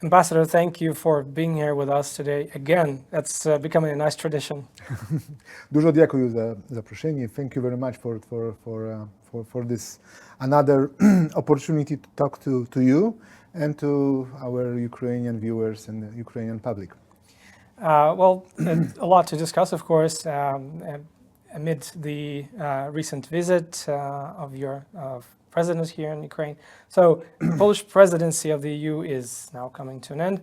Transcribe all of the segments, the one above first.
Ambassador, thank you for being here with us today. Again, that's becoming a nice tradition. Дуже дякую за запрошення. Thank you very much for this another opportunity to talk to you and to our Ukrainian viewers and the Ukrainian public. Well, a lot to discuss, of course, amid the recent visit of your president here in Ukraine. So, the Polish presidency of the EU is now coming to an end.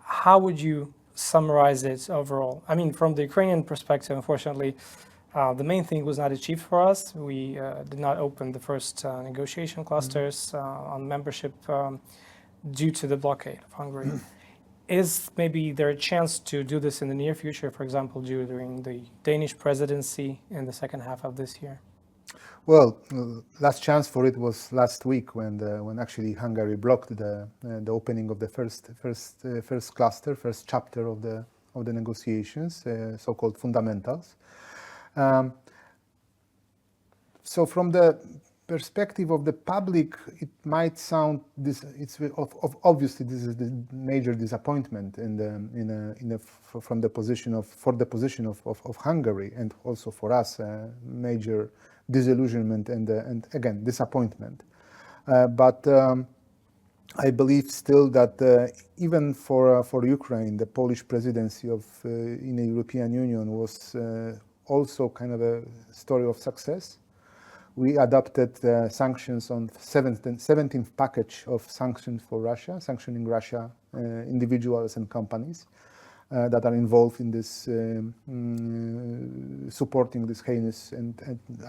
How would you summarize it overall? I mean, from the Ukrainian perspective, unfortunately, the main thing was not achieved for us. We did not open the first negotiation clusters on membership due to the blockade of Hungary. Is maybe there a chance to do this in the near future, for example, during the Danish presidency in the second half of this year? Well, last chance for it was last week when actually Hungary blocked the opening of the first cluster, first chapter of the negotiations, so-called fundamentals. So from the perspective of the public, it might sound obviously this is the major disappointment for the position of Hungary, and also for us major disillusionment and again disappointment. But I believe still that even for Ukraine, the Polish presidency in the European Union was also kind of a story of success. We adopted sanctions on 17th package of sanctions for Russia, sanctioning Russia individuals and companies that are involved in this supporting these heinous and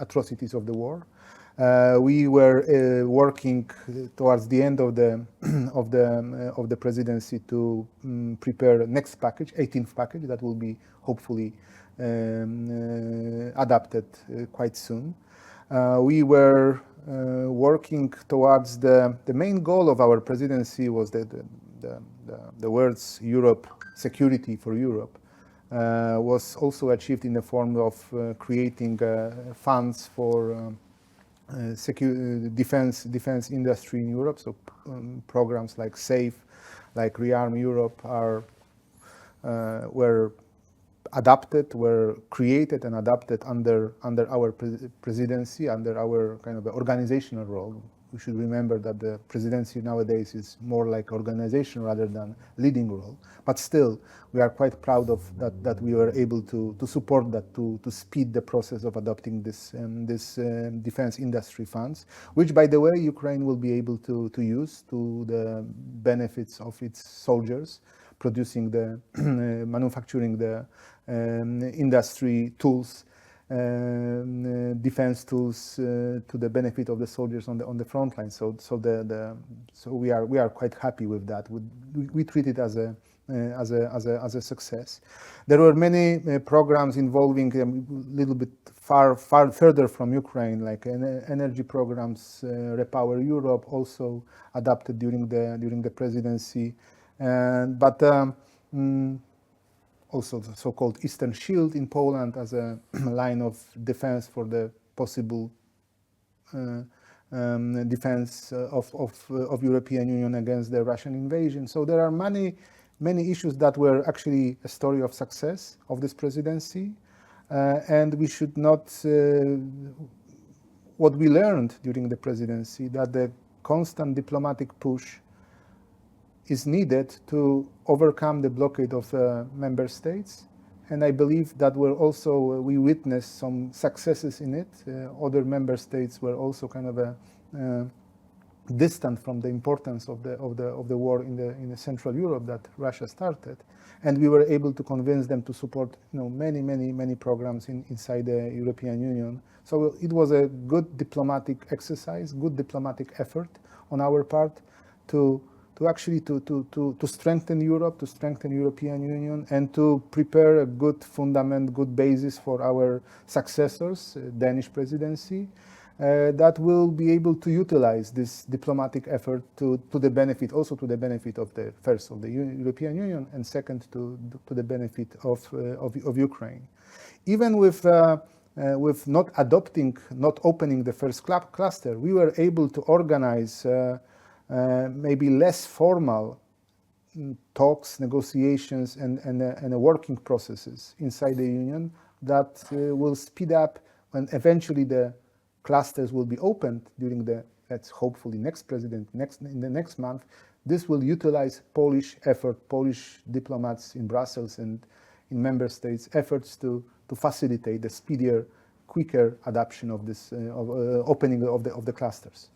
atrocities of the war. We were working towards the end of the presidency to prepare next package, 18th package, that will be hopefully adopted quite soon. We were working towards the main goal of our presidency was the words Europe, security for Europe, was also achieved in the form of creating funds for defense industry in Europe. So programs like SAFE, like Rearm Europe were created and adapted under our presidency, under our kind of organizational role. We should remember that the presidency nowadays is more like organization rather than leading role. But still, we are quite proud of that we were able to support that, to speed the process of adopting this defense industry funds, which, by the way, Ukraine will be able to use to the benefits of its soldiers, producing manufacturing the industry tools, defense tools to the benefit of the soldiers on the front line. So we are quite happy with that. We treat it as a success. There were many programs involving a little bit far further from Ukraine, like energy programs, Repower Europe, also adopted during the presidency. But also the so-called Eastern Shield in Poland as a line of defense for the possible defense of European Union against the Russian invasion. So there are many issues that were actually a story of success of this presidency, and we should not. What we learned during the presidency, that the constant diplomatic push is needed to overcome the blockade of member states, and I believe that we witnessed some successes in it. Other member states were also kind of distant from the importance of the war in the Central Europe that Russia started, and we were able to convince them to support many programs inside the European Union. So it was a good diplomatic exercise, good diplomatic effort on our part to strengthen Europe, to strengthen European Union, and to prepare a good fundament, good basis for our successors, Danish presidency, that will be able to utilize this diplomatic effort to the benefit of the first of the European Union, and second to the benefit of Ukraine. Even with not opening the first cluster, we were able to organize maybe less formal talks, negotiations, and working processes inside the Union that will speed up when eventually the clusters will be opened during the, let's hopefully in the next month. This will utilize Polish effort, Polish diplomats in Brussels and in member states' efforts to facilitate the speedier, quicker adoption of this opening of the clusters.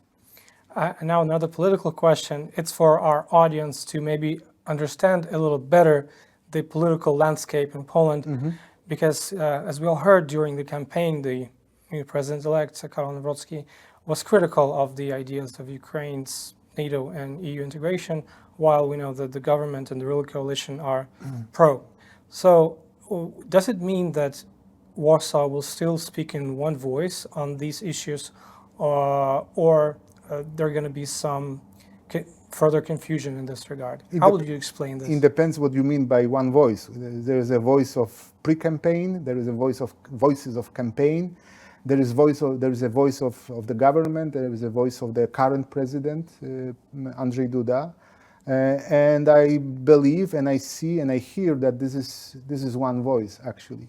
Now another political question. It's for our audience to maybe understand a little better the political landscape in Poland, because as we all heard during the campaign, the new president-elect Karol Nawrocki was critical of the ideas of Ukraine's NATO and EU integration, while we know that the government and the ruling coalition are pro. So does it mean that Warsaw will still speak in one voice on these issues, or there are going to be some further confusion in this regard? How would you explain this? It depends what you mean by one voice. There is a voice of pre-campaign, there is a voices of campaign, there is a voice of the government, there is a voice of the current president, Andrzej Duda. And I believe and I see and I hear that this is one voice actually.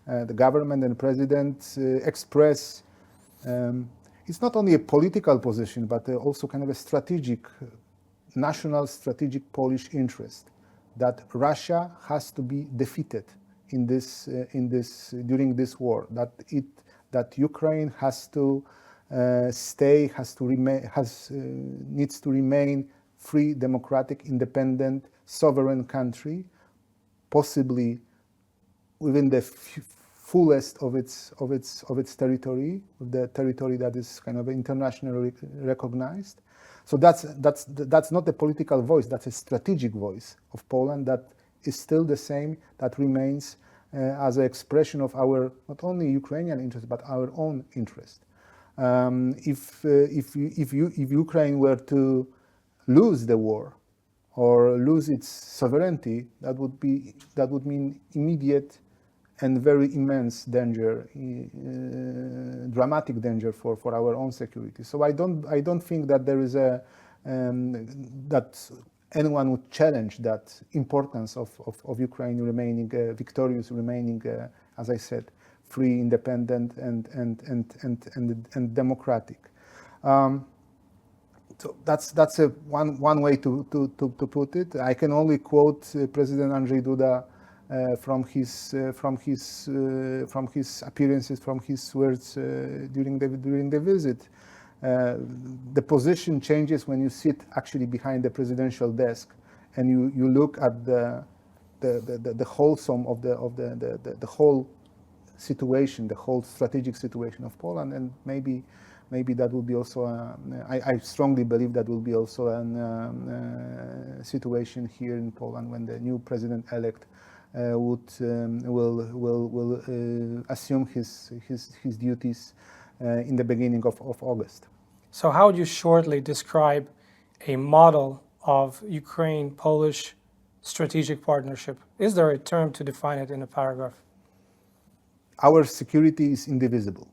The government and the president express it's not only a political position, but also kind of a national strategic Polish interest that Russia has to be defeated during this war. That Ukraine has to needs to remain free, democratic, independent, sovereign country, possibly within the fullest of its territory, the territory that is kind of internationally recognized. So that's not a political voice, that's a strategic voice of Poland that is still the same, that remains as an expression of our not only Ukrainian interest but our own interest. If Ukraine were to lose the war or lose its sovereignty, that would mean immediate and very immense danger, dramatic danger for our own security. So I don't think that there is that anyone would challenge that importance of Ukraine remaining victorious, remaining, as I said, free, independent, and democratic. So that's one way to put it. I can only quote President Andrzej Duda from his appearances, from his words during the visit. The position changes when you sit actually behind the presidential desk and you look at the wholesome of the whole situation, the whole strategic situation of Poland, and maybe that will be also I strongly believe that will be also a situation here in Poland when the new president-elect will assume his duties in the beginning of August. So how would you shortly describe a model of Ukraine-Polish strategic partnership? Is there a term to define it in a paragraph? Our security is indivisible.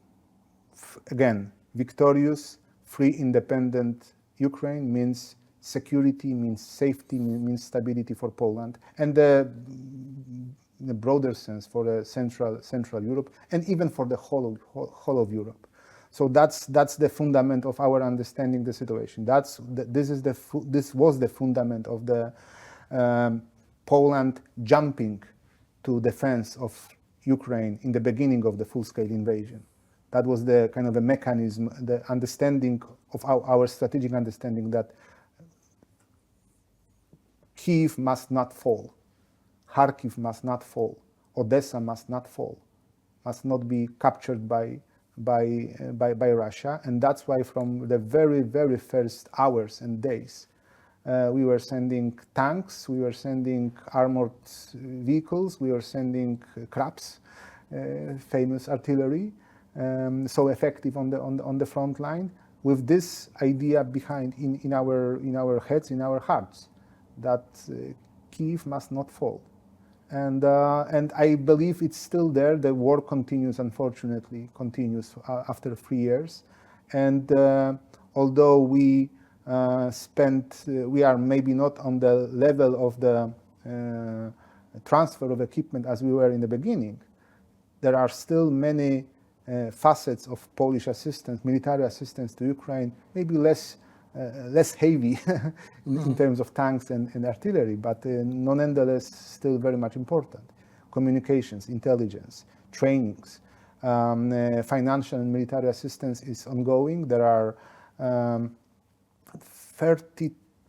Again, victorious, free, independent Ukraine means security, means safety, means stability for Poland, and in the broader sense for the Central Europe, and even for the whole of Europe. So that's the fundament of our understanding the situation. This was the fundament of the Poland jumping to defense of Ukraine in the beginning of the full-scale invasion. That was the kind of a mechanism, the understanding of our strategic understanding that Kyiv must not fall, Kharkiv must not fall, Odessa must not fall, must not be captured by Russia, and that's why from the very, very first hours and days, we were sending tanks, we were sending armored vehicles, we were sending Krabs, famous artillery, so effective on the front line, with this idea behind in our heads, in our hearts, that Kyiv must not fall. And I believe it's still there. The war continues, unfortunately, after 3 years. And although we we are maybe not on the level of the transfer of equipment as we were in the beginning. There are still many facets of Polish assistance, military assistance to Ukraine, maybe less heavy in terms of tanks and artillery, but nonetheless still very much important. Communications, intelligence, trainings, financial and military assistance is ongoing. There are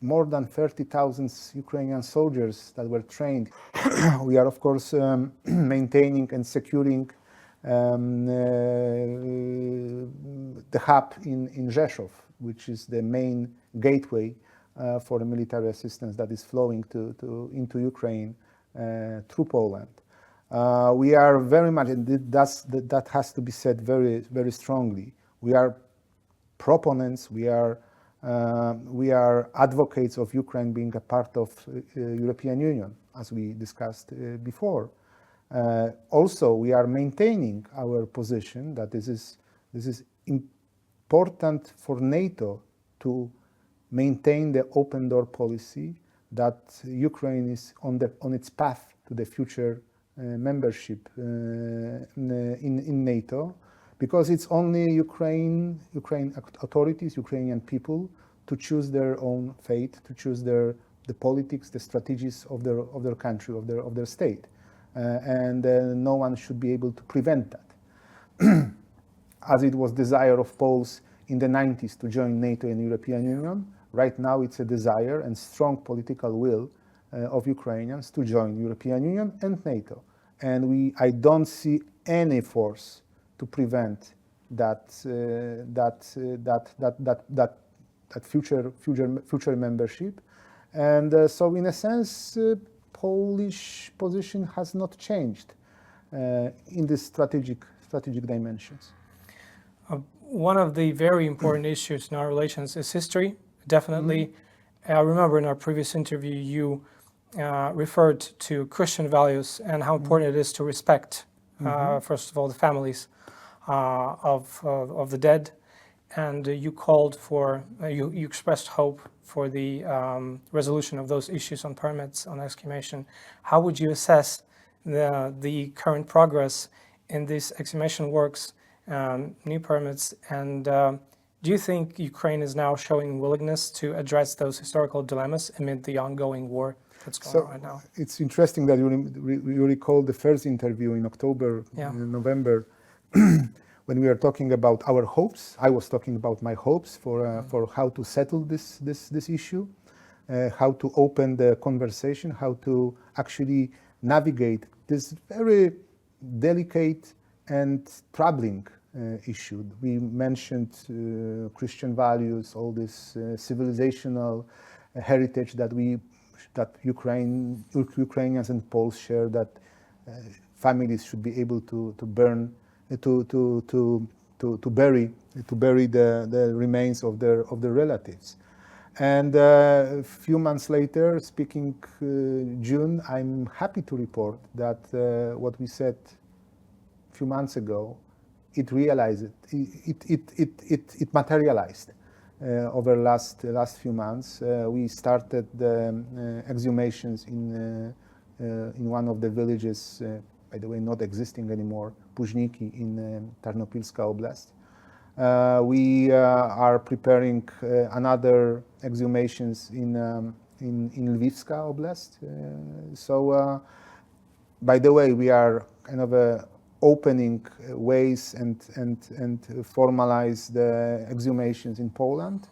more than 30,000 Ukrainian soldiers that were trained. We are, of course, maintaining and securing the hub in Rzeszów, which is the main gateway for the military assistance that is flowing into Ukraine through Poland. We are very much, and that has to be said very, very strongly. We are proponents. We are advocates of Ukraine being a part of European Union, as we discussed before. Also, we are maintaining our position that this is important for NATO to maintain the open door policy, that Ukraine is on its path to the future membership in NATO, because it's only Ukraine authorities, Ukrainian people, to choose their own fate, to choose the politics, the strategies of their country, of their state, and no one should be able to prevent that. As it was desire of Poles in the 90s to join NATO and European Union, right now it's a desire and strong political will of Ukrainians to join European Union and NATO. And I don't see any force to prevent that future membership. And so in a sense, Polish position has not changed in the strategic dimensions. One of the very important issues in our relations is history, definitely. I remember in our previous interview you referred to Christian values and how important it is to respect, first of all, the families of the dead. And you called for, you expressed hope for the resolution of those issues on permits, on exhumation. How would you assess the current progress in these exhumation works, new permits, and do you think Ukraine is now showing willingness to address those historical dilemmas amid the ongoing war that's going on right now? It's interesting that you recall the first interview in October, November, when we were talking about our hopes. I was talking about my hopes for how to settle this issue, how to open the conversation, how to actually navigate this very delicate and troubling issue. We mentioned Christian values, all this civilizational heritage that Ukrainians and Poles share, that families should be able to bury the remains of their relatives. And a few months later, speaking June, I'm happy to report that what we said a few months ago, it materialized over last few months. We started the exhumations in one of the villages, by the way, not existing anymore, Późniki in Tarnopilska Oblast. We are preparing another exhumations in Lvivska Oblast. So, by the way, we are kind of opening ways and formalize the exhumations in Poland,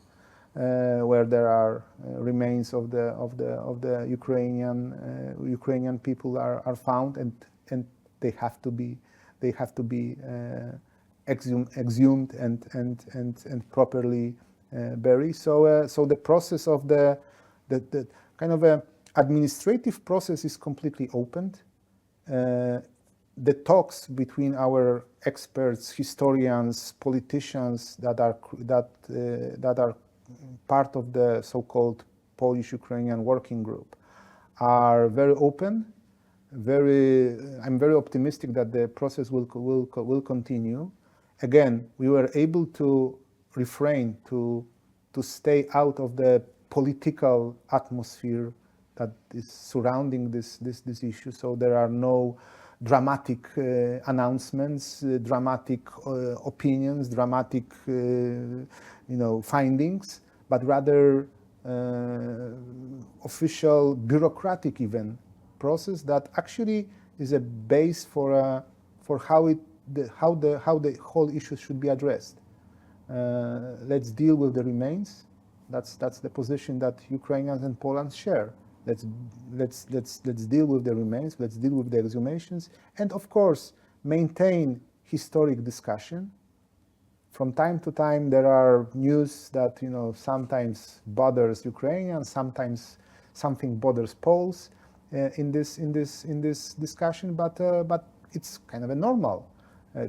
where there are remains of the Ukrainian people are found, and they have to be exhumed and properly buried. So the process of the kind of a administrative process is completely opened. The talks between our experts, historians, politicians that are part of the so-called Polish-Ukrainian working group are very open. I'm very optimistic that the process will continue. Again, we were able to refrain to to stay out of the political atmosphere that is surrounding this issue. So there are no dramatic announcements, dramatic opinions, dramatic findings, but rather official bureaucratic even process that actually is a base for how the whole issue should be addressed. Let's deal with the remains. That's the position that Ukrainians and Poland share. Let's deal with the remains. Let's deal with the exhumations, and of course maintain historic discussion. From time to time, there are news that sometimes bothers Ukrainians, sometimes something bothers Poles in this discussion. But it's kind of a normal,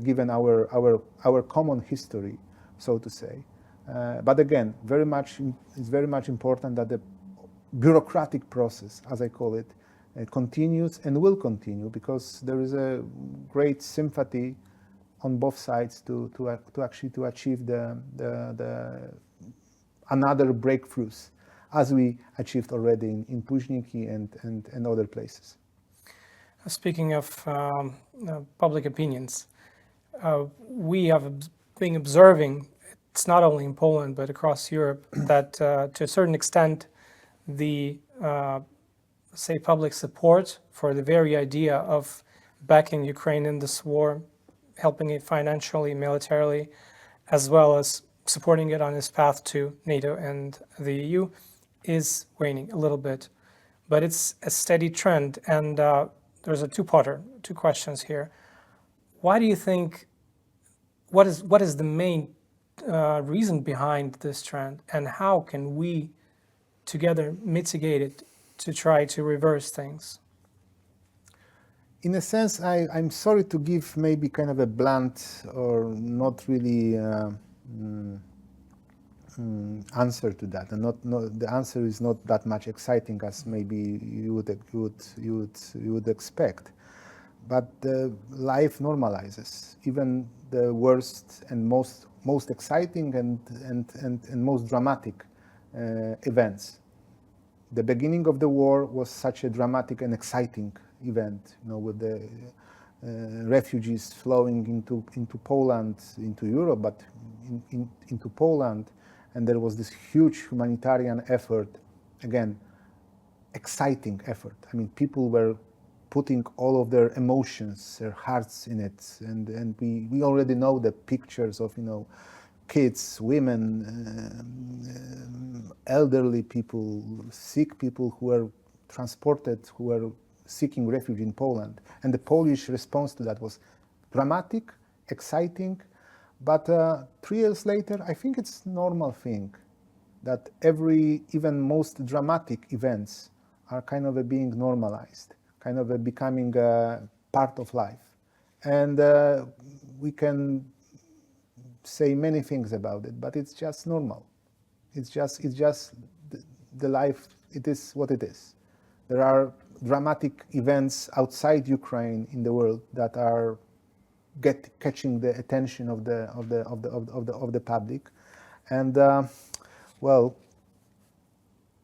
given our common history, so to say. But again, it's very much important that the bureaucratic process, as I call it, continues and will continue, because there is a great sympathy on both sides to actually achieve the another breakthroughs, as we achieved already in Puzhniki and other places. Speaking of public opinions, we have been observing, it's not only in Poland but across Europe, that to a certain extent the public support for the very idea of backing Ukraine in this war, helping it financially, militarily, as well as supporting it on its path to NATO and the EU, is waning a little bit. But it's a steady trend, and there's a two-parter, two questions here. Why do you think, what is the main reason behind this trend, and how can we together mitigate it to try to reverse things? In a sense, I'm sorry to give maybe kind of a blunt or not really answer to that, and the answer is not that much exciting as maybe you would expect. But life normalizes. Even the worst and most exciting and most dramatic events. The beginning of the war was such a dramatic and exciting event, with the refugees flowing into Poland, into Europe, but into Poland, and there was this huge humanitarian effort, again, exciting effort. I mean, people were putting all of their emotions, their hearts in it, and we already know the pictures of kids, women, elderly people, sick people who were transported, who were seeking refuge in Poland. And the Polish response to that was dramatic, exciting, but 3 years later, I think it's a normal thing that even most dramatic events are kind of being normalized, kind of becoming a part of life. And we can say many things about it, but it's just normal. It's just the life, it is what it is. There are dramatic events outside Ukraine in the world that are catching the attention of the public, and well,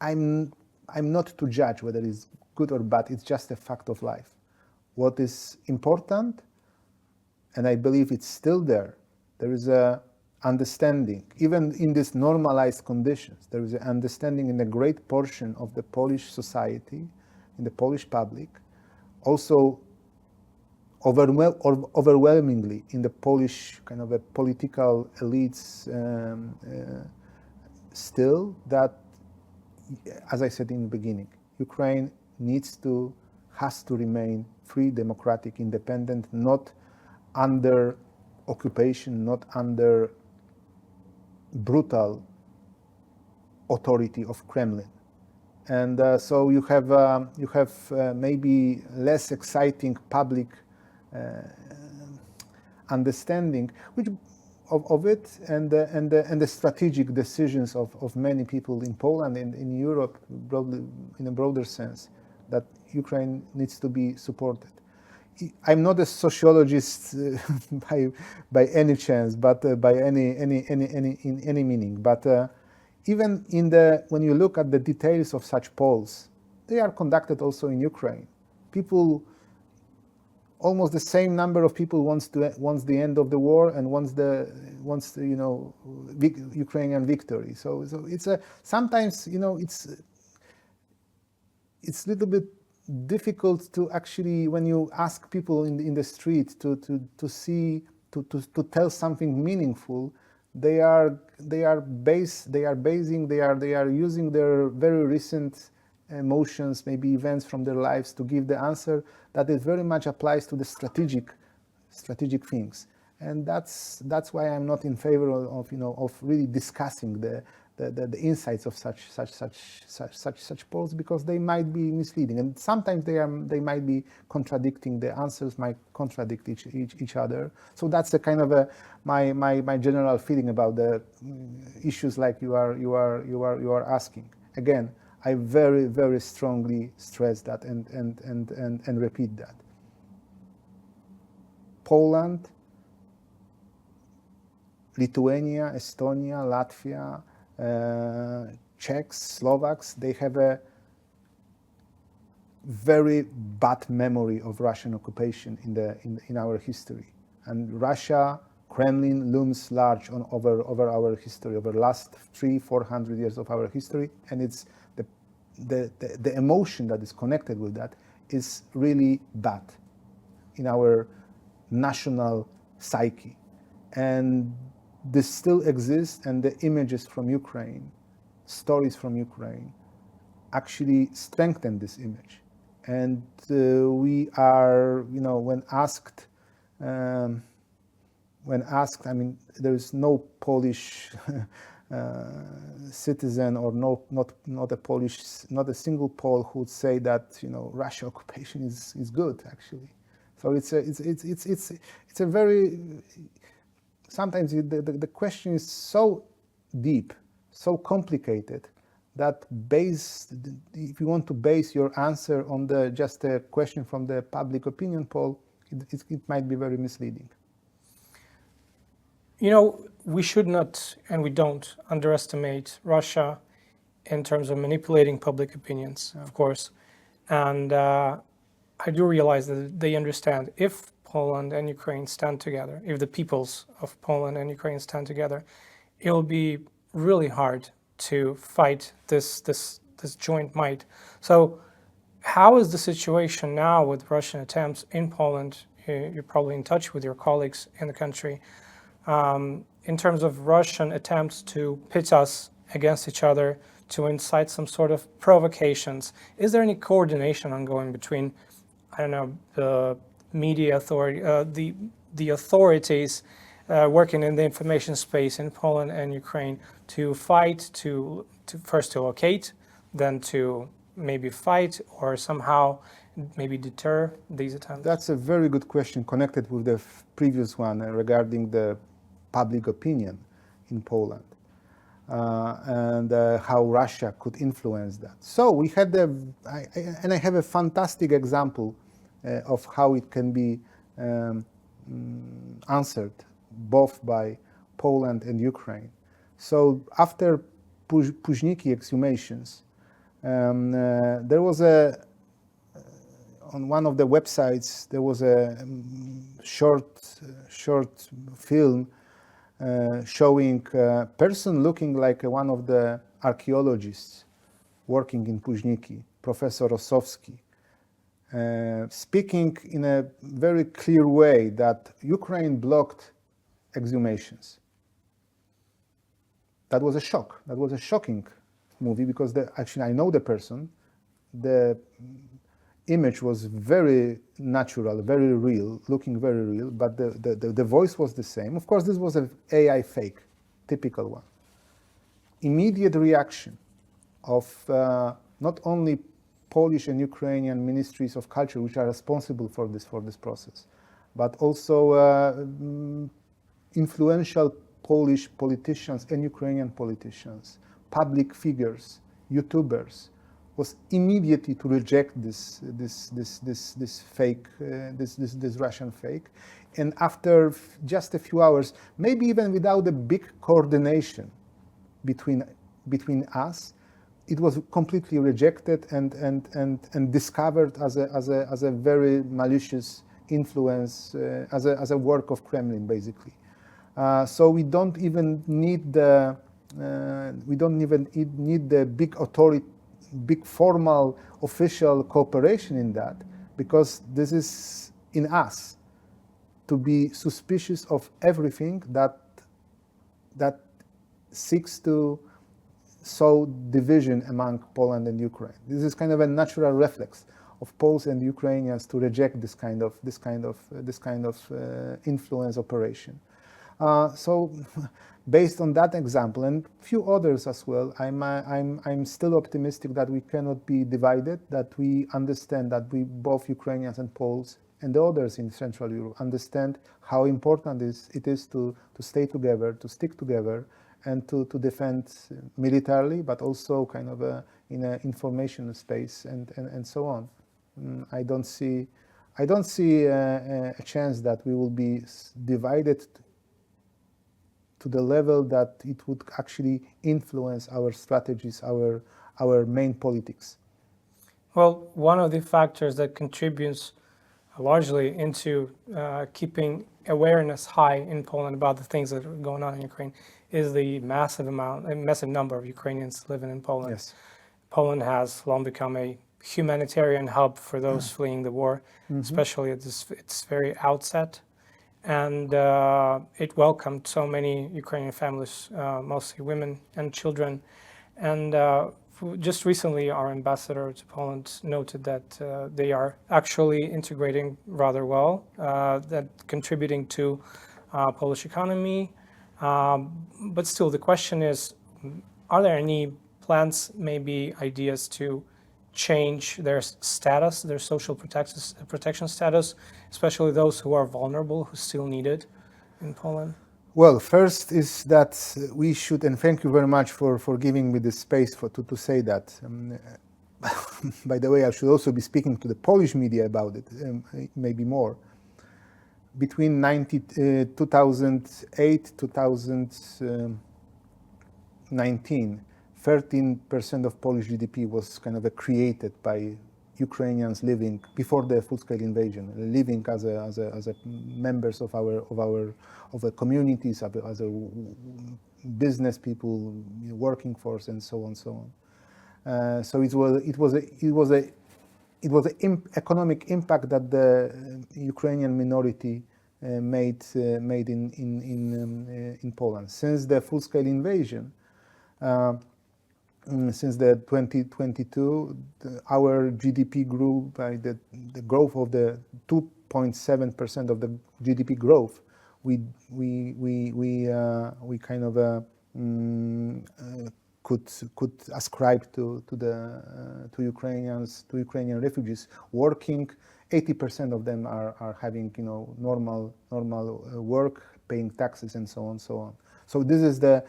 I'm not to judge whether it's good or bad. It's just a fact of life. What is important, and I believe it's still there. There is a understanding, even in these normalized conditions. There is an understanding in a great portion of the Polish society, in the Polish public, also overwhelmingly in the Polish kind of a political elites, still, that, as I said in the beginning, Ukraine has to remain free, democratic, independent, not under occupation, not under brutal authority of Kremlin. And so you have maybe less exciting public understanding of it, and the strategic decisions of many people in Poland and in Europe, broadly, in a broader sense, that Ukraine needs to be supported. I'm not a sociologist by any chance, but by any meaning. But even when you look at the details of such polls, they are conducted also in Ukraine. People, almost the same number of people wants the end of the war and wants the Ukrainian victory. So it's sometimes it's a little bit difficult to actually, when you ask people in the street to tell something meaningful, they are using their very recent emotions, maybe events from their lives, to give the answer that it very much applies to the strategic things. And that's why I'm not in favor of really discussing the insights of such polls, because they might be misleading, and sometimes they might be contradicting. The answers might contradict each other. So that's a kind of my general feeling about the issues like you are asking. Again, I very, very strongly stress that and repeat that. Poland, Lithuania, Estonia, Latvia, Czechs, Slovaks, they have a very bad memory of Russian occupation in our history, and Russia, Kremlin looms large over our history, over the last 300-400 years of our history, and it's the emotion that is connected with that is really bad in our national psyche, and this still exists, and the images from Ukraine, stories from Ukraine, actually strengthen this image. And we are, when asked, I mean, there is no Polish citizen, or not a single Pole who would say that Russia occupation is good, actually. So it's a very, sometimes the question is so deep, so complicated, that if you want to base your answer on just a question from the public opinion poll, it might be very misleading. We should not, and we don't, underestimate Russia in terms of manipulating public opinions, of course. And I do realize that they understand, if Poland and Ukraine stand together, if the peoples of Poland and Ukraine stand together, it will be really hard to fight this joint might. So how is the situation now with Russian attempts in Poland? You're probably in touch with your colleagues in the country, in terms of Russian attempts to pit us against each other, to incite some sort of provocations. Is there any coordination ongoing between, the media authority, the authorities working in the information space in Poland and Ukraine, to fight, to first to locate, then to maybe fight, or somehow maybe deter these attempts? That's a very good question, connected with the previous one regarding the public opinion in Poland and how Russia could influence that. So we had I have a fantastic example of how it can be answered both by Poland and Ukraine. So after Puźniki exhumations, there was on one of the websites, there was a short film showing a person looking like one of the archaeologists working in Puźniki, Professor Rosowski, speaking in a very clear way that Ukraine blocked exhumations. That was a shock. That was a shocking movie, because actually I know the person. The image was very natural, very real, looking very real, but the voice was the same. Of course, this was an AI fake, typical one. Immediate reaction of not only Polish and Ukrainian ministries of culture, which are responsible for this process, but also influential Polish politicians and Ukrainian politicians, public figures, YouTubers, was immediately to reject this fake, this Russian fake, and after just a few hours, maybe even without a big coordination between between us, it was completely rejected and discovered as a very malicious influence, as a work of Kremlin, basically. So we don't even need the big formal official cooperation in that, because this is in us to be suspicious of everything that seeks to sow division among Poland and Ukraine. This is kind of a natural reflex of Poles and Ukrainians to reject this kind of influence operation. So, based on that example and few others as well, I'm still optimistic that we cannot be divided. That we understand that we, both Ukrainians and Poles and the others in Central Europe, understand how important it is to stay together, to stick together, and to defend militarily, but also kind of in an information space and so on. I don't see a chance that we will be divided to the level that it would actually influence our strategies, our main politics. Well, one of the factors that contributes largely into keeping awareness high in Poland about the things that are going on in Ukraine is the massive number of Ukrainians living in Poland. Yes. Poland has long become a humanitarian hub for those fleeing the war, especially at its very outset. And it welcomed so many Ukrainian families, mostly women and children. And just recently, our ambassador to Poland noted that they are actually integrating rather well, that contributing to Polish economy. But still, the question is, are there any plans, maybe ideas to change their status, their social protection status, especially those who are vulnerable, who still need it in Poland? Well, first is that we should, and thank you very much for giving me the space to say that. By the way, I should also be speaking to the Polish media about it, maybe more. Between 2008 2019, 13% of Polish GDP was kind of created by Ukrainians living before the full-scale invasion, living as members of our communities, as a business people, working force, and so on, so on. So it was an economic impact that the Ukrainian minority made in Poland since the full-scale invasion. Since the 2022, our GDP grew by the growth of the 2.7% of the GDP growth. We kind of could ascribe to Ukrainians, to Ukrainian refugees working. 80% of them are having normal work, paying taxes, and so on, so on. So this is the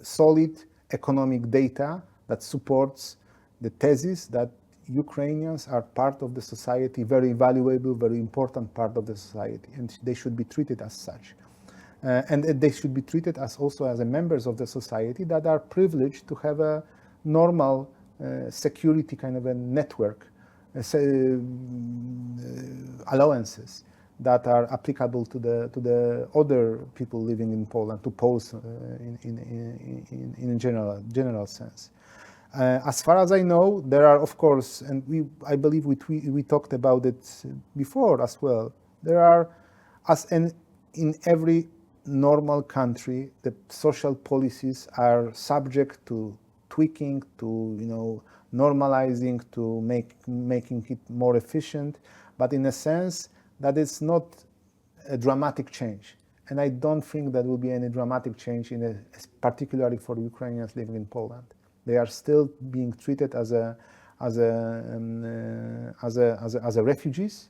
solid economic data that supports the thesis that Ukrainians are part of the society, very valuable, very important part of the society, and they should be treated as such. And they should be treated as also as members of the society that are privileged to have a normal security kind of a network, allowances that are applicable to the other people living in Poland, to Poles in a general sense. As far as I know, there are, of course, and I believe we talked about it before as well. There are, as in every normal country, the social policies are subject to tweaking, to normalizing, to making it more efficient, but in a sense that it's not a dramatic change. And I don't think that will be any dramatic change, particularly for Ukrainians living in Poland. They are still being treated as refugees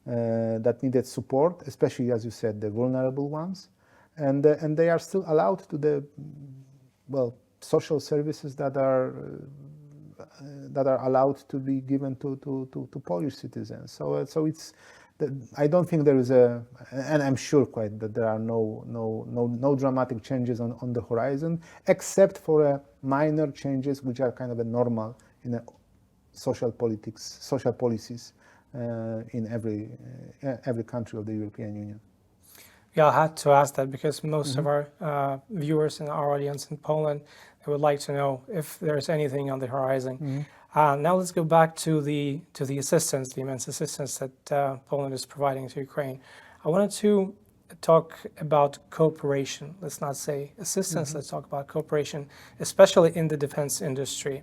that needed support, especially, as you said, the vulnerable ones, and they are still allowed to the social services that are allowed to be given to Polish citizens. So it's I don't think there is and I'm sure quite that there are no dramatic changes on the horizon, except for minor changes which are kind of a normal in social politics, social policies in every country of the European Union. Yeah, I had to ask that because most of our viewers and our audience in Poland, they would like to know if there's anything on the horizon. Now let's go back to the assistance, the immense assistance that Poland is providing to Ukraine. I wanted to talk about cooperation. Let's not say assistance, let's talk about cooperation, especially in the defense industry.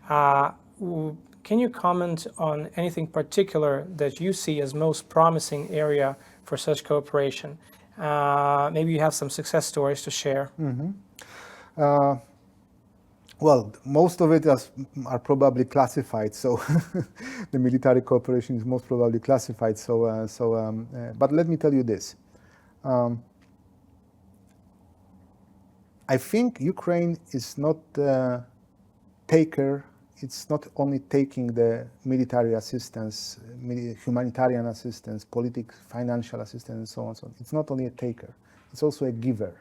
Can you comment on anything particular that you see as most promising area for such cooperation? Maybe you have some success stories to share. Well, most of it are probably classified, so the military cooperation is most probably classified. But let me tell you this. I think Ukraine is not the taker. It's not only taking the military assistance, humanitarian assistance, political, financial assistance, and so on. So it's not only a taker, it's also a giver.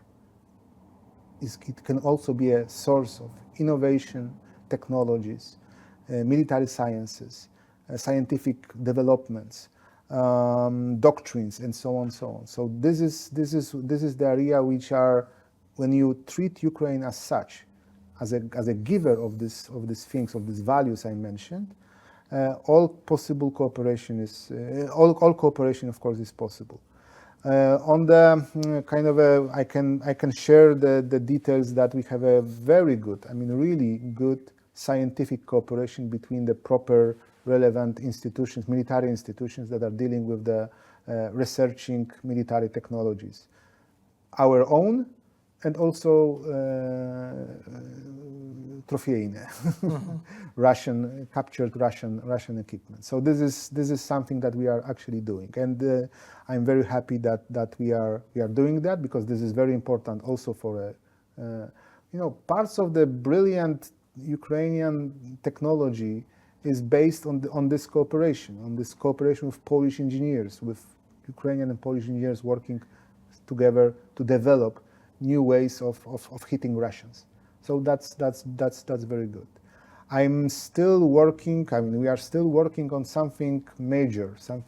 It can also be a source of innovation, technologies, military sciences, scientific developments, doctrines, and so on, so on. So this is the area which are, when you treat Ukraine as such, as a giver of these things, of these values I mentioned, all possible cooperation is all cooperation, of course, is possible. On the kind of I can share the details that we have a very good, I mean really good scientific cooperation between the proper relevant institutions, military institutions that are dealing with the researching military technologies, our own and also trophyjne, captured Russian equipment. So this is something that we are actually doing, and I'm very happy that we are doing that, because this is very important also for parts of the brilliant Ukrainian technology is based on this cooperation, with Polish engineers, with Ukrainian and Polish engineers working together to develop new ways of hitting Russians. So that's very good. I'm still working, I mean, we are still working on something major, some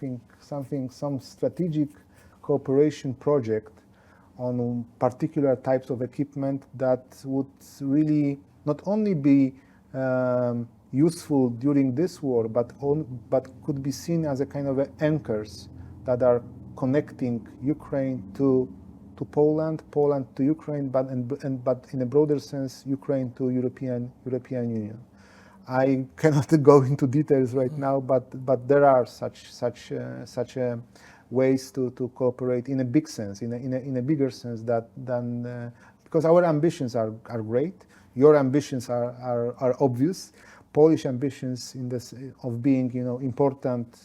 strategic cooperation project on particular types of equipment that would really not only be useful during this war, but could be seen as a kind of anchors that are connecting Ukraine to Poland to Ukraine, but in a broader sense, Ukraine to European Union. I cannot go into details right now, but there are such ways to cooperate in a big sense, in a bigger sense than because our ambitions are great. Your ambitions are obvious. Polish ambitions of being important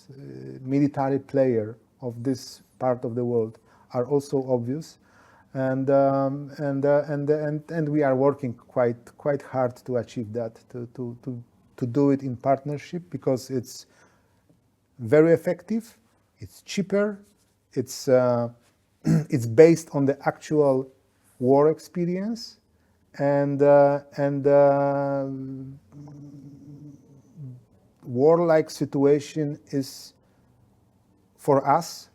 military player of this part of the world are also obvious, and we are working quite hard to achieve that, to do it in partnership, because it's very effective, it's cheaper, it's based on the actual war experience, and war-like situation is, for us,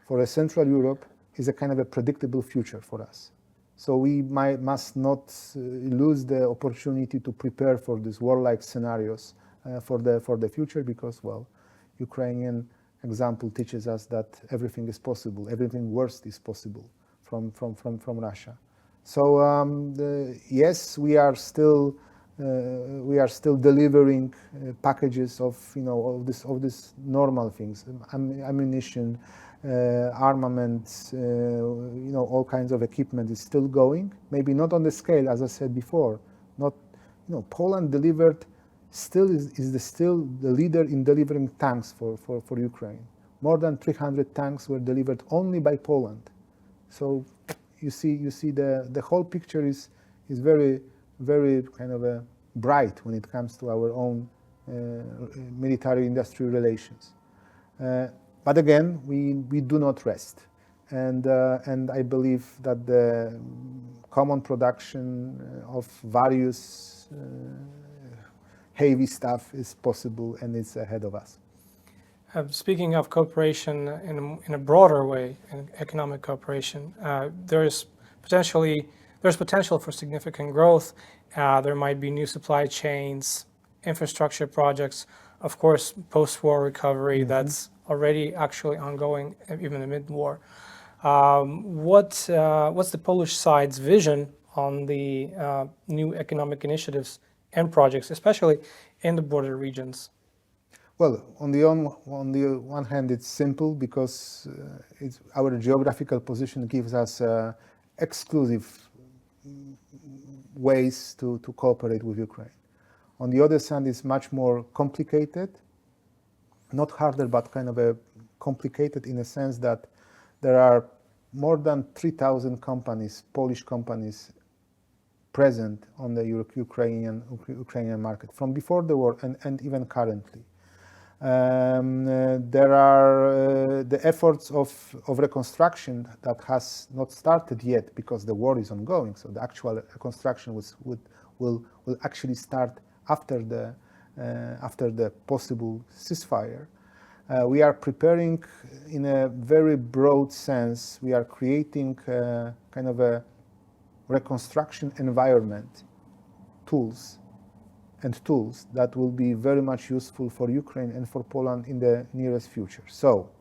for a Central Europe, is a kind of a predictable future for us. So we must not lose the opportunity to prepare for these war-like scenarios for the future, because, well, Ukrainian example teaches us that everything is possible, everything worst is possible from Russia. So yes, we are still delivering packages of this normal things, ammunition, armaments, all kinds of equipment is still going. Maybe not on the scale, as I said before. Not, Poland delivered is still the leader in delivering tanks for Ukraine. More than 300 tanks were delivered only by Poland. So you see the whole picture is very, very kind of bright when it comes to our own military-industrial relations. But again, we do not rest. And I believe that the common production of various heavy stuff is possible and it's ahead of us. Speaking of cooperation in a broader way, in economic cooperation, there's potential for significant growth. There might be new supply chains, infrastructure projects, of course, post-war recovery that's already actually ongoing, even amid war. What's the Polish side's vision on the new economic initiatives and projects, especially in the border regions? Well, on the one hand, it's simple because our geographical position gives us exclusive ways to cooperate with Ukraine. On the other hand, it's much more complicated, not harder, but kind of complicated in a sense that there are more than 3,000 companies, Polish companies, present on the Ukrainian market from before the war and even currently. There are the efforts of reconstruction that has not started yet because the war is ongoing. So the actual reconstruction will actually start after the possible ceasefire. We are preparing in a very broad sense. We are creating kind of a reconstruction environment, tools that will be very much useful for Ukraine and for Poland in the nearest future. So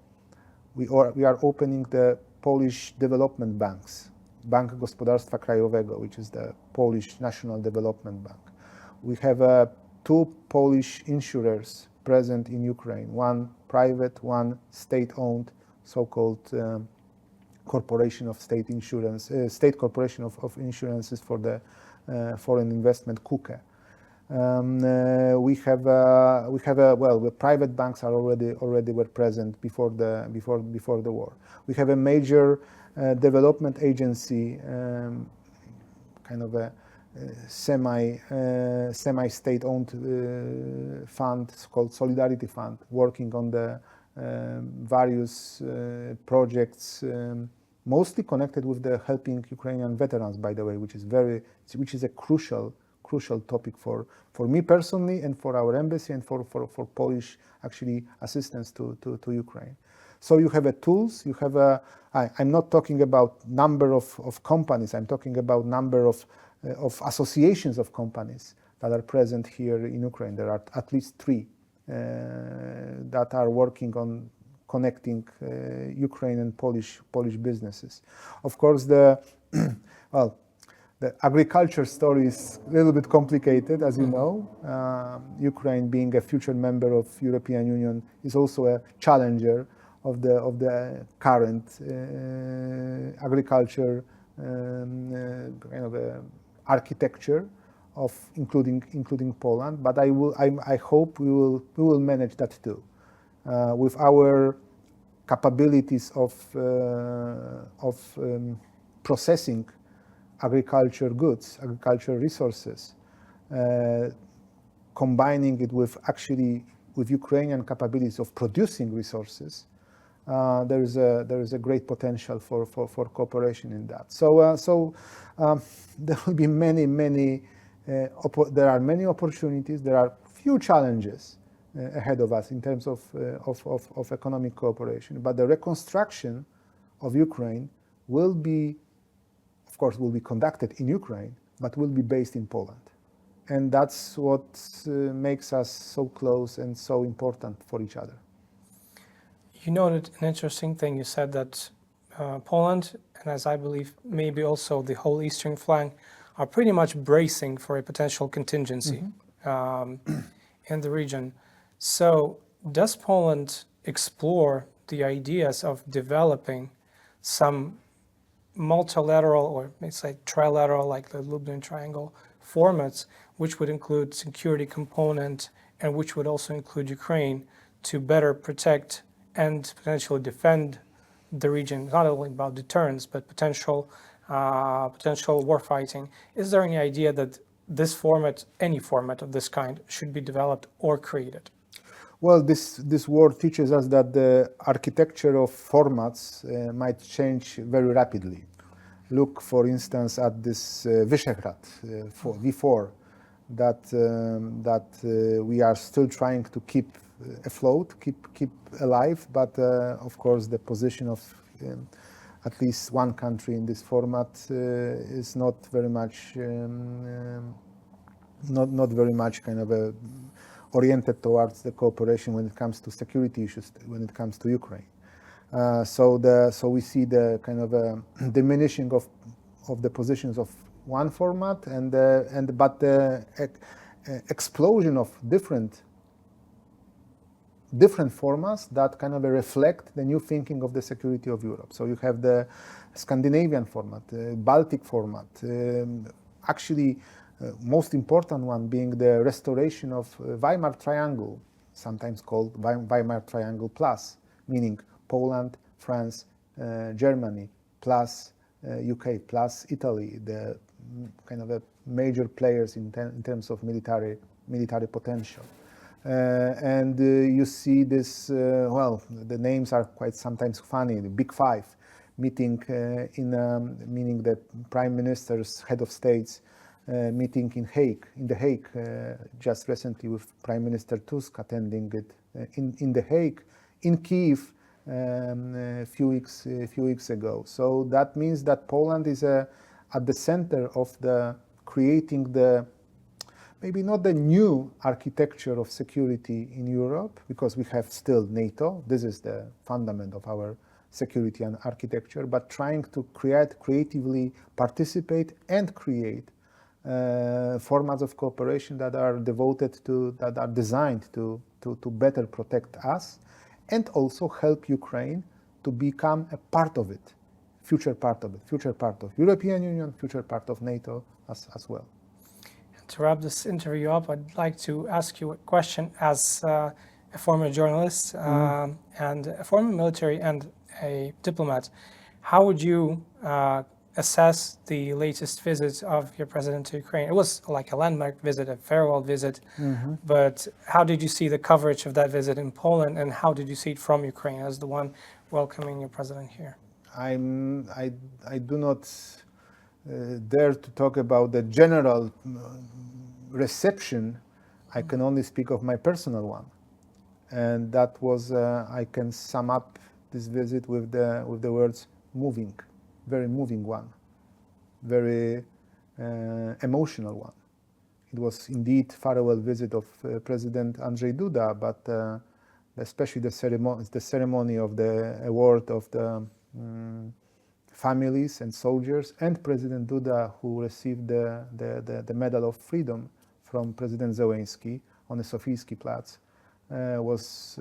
we are opening the Polish development banks, Bank Gospodarstwa Krajowego, which is the Polish National Development Bank. We have 2 Polish insurers present in Ukraine, one private, one state-owned, so-called corporation of state insurance, state corporation of insurances for the foreign investment, KUKE. The private banks are already were present before the war. We have a major development agency, kind of a semi-state-owned fund called Solidarity Fund, working on the various projects, mostly connected with the helping Ukrainian veterans, by the way, which is a crucial topic for me personally and for our embassy and for Polish actually assistance to Ukraine. So you have tools, you have I'm not talking about number of companies, I'm talking about number of associations of companies that are present here in Ukraine. There are at least 3 that are working on connecting Ukraine and Polish businesses. Of course, the agriculture story is a little bit complicated, as you know. Ukraine, being a future member of European Union, is also a challenger of the current agriculture kind of architecture of including Poland. But I hope we will manage that too, with our capabilities of processing agriculture goods, agricultural resources, combining it with Ukrainian capabilities of producing resources. There is a great potential for cooperation in that. So there will be many there are many opportunities. There are few challenges ahead of us in terms of economic cooperation. But the reconstruction of Ukraine will be conducted in Ukraine, but will be based in Poland. And that's what makes us so close and so important for each other. You noted an interesting thing. You said that Poland, and as I believe maybe also the whole eastern flank, are pretty much bracing for a potential contingency in the region. So does Poland explore the ideas of developing some multilateral, or let's say trilateral, like the Lublin Triangle formats, which would include security component and which would also include Ukraine, to better protect and potentially defend the region, not only about deterrence, but potential war fighting? Is there any idea that this format, any format of this kind, should be developed or created? Well, this war teaches us that the architecture of formats might change very rapidly. Look, for instance, at this Visegrad V4 that we are still trying to keep afloat, keep alive, but of course the position of at least one country in this format is not very much not very much kind of oriented towards the cooperation when it comes to security issues, when it comes to Ukraine. So we see the kind of diminishing of the positions of one format, but the explosion of different formats that kind of reflect the new thinking of the security of Europe. So you have the Scandinavian format, Baltic format, actually most important one being the restoration of Weimar Triangle, sometimes called Weimar Triangle Plus, meaning Poland, France, Germany, plus UK, plus Italy, the kind of major players in terms of military potential. And you see this, well, the names are quite sometimes funny, the Big Five, meeting meaning the prime ministers, head of states, meeting in The Hague, just recently with Prime Minister Tusk attending it in The Hague, in Kiev a few weeks ago. So that means that Poland is at the center of the creating the maybe not the new architecture of security in Europe, because we have still NATO. This is the fundament of our security and architecture, but trying to creatively participate and create formats of cooperation that are that are designed to better protect us and also help Ukraine to become a part of it, future part of European Union, future part of NATO as well. To wrap this interview up, I'd like to ask you a question as a former journalist and a former military and a diplomat. How would you assess the latest visit of your president to Ukraine? It was like a landmark visit, a farewell visit, but how did you see the coverage of that visit in Poland, and how did you see it from Ukraine as the one welcoming your president here? I do not dare to talk about the general reception. I can only speak of my personal one, and that was I can sum up this visit with the words moving, very moving one, very emotional one. It was indeed farewell visit of President Andrzej Duda, but especially the ceremony of the award of the families and soldiers, and President Duda, who received the Medal of Freedom from President Zelensky on the Sofijski Platz, was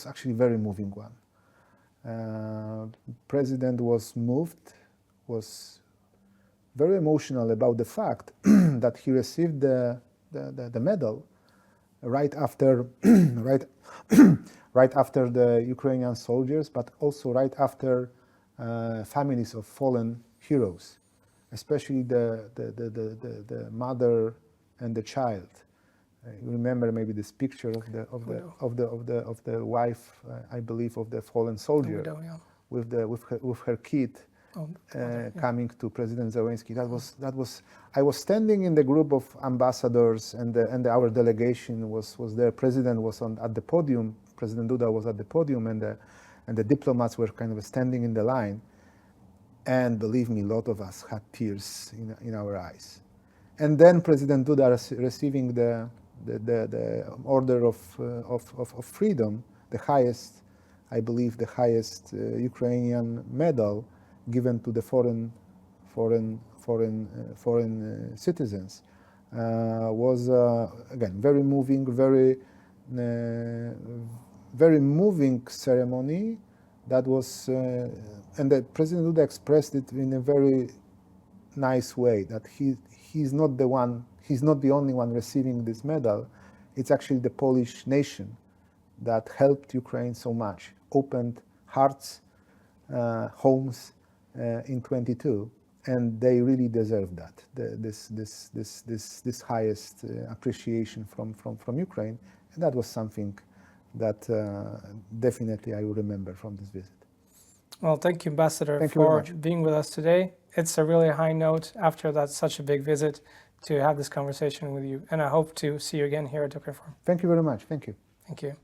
actually a very moving one. President was moved, was very emotional about the fact that he received the medal right after right after the Ukrainian soldiers, but also right after families of fallen heroes, especially the mother and the child. You remember maybe this picture of the wife, I believe, of the fallen soldier, The widow, yeah. with her kid coming to President Zelensky. That was. I was standing in the group of ambassadors, and our delegation was there. President was at the podium. President Duda was at the podium, and the diplomats were kind of standing in the line. And believe me, a lot of us had tears in our eyes. And then President Duda receiving the Order of Freedom, the highest, I believe, the highest Ukrainian medal given to the foreign citizens, was again very moving, very moving ceremony. That was, and the President Duda expressed it in a very nice way, that he's not the only one receiving this medal. It's actually the Polish nation that helped Ukraine so much, opened hearts, homes in 22, and they really deserve that. This highest appreciation from Ukraine, and that was something that definitely I will remember from this visit. Well, thank you, Ambassador, Thank you very for much. being with us today. It's a really high note after that such a big visit to have this conversation with you, and I hope to see you again here at Ukrinform. Thank you very much. Thank you. Thank you.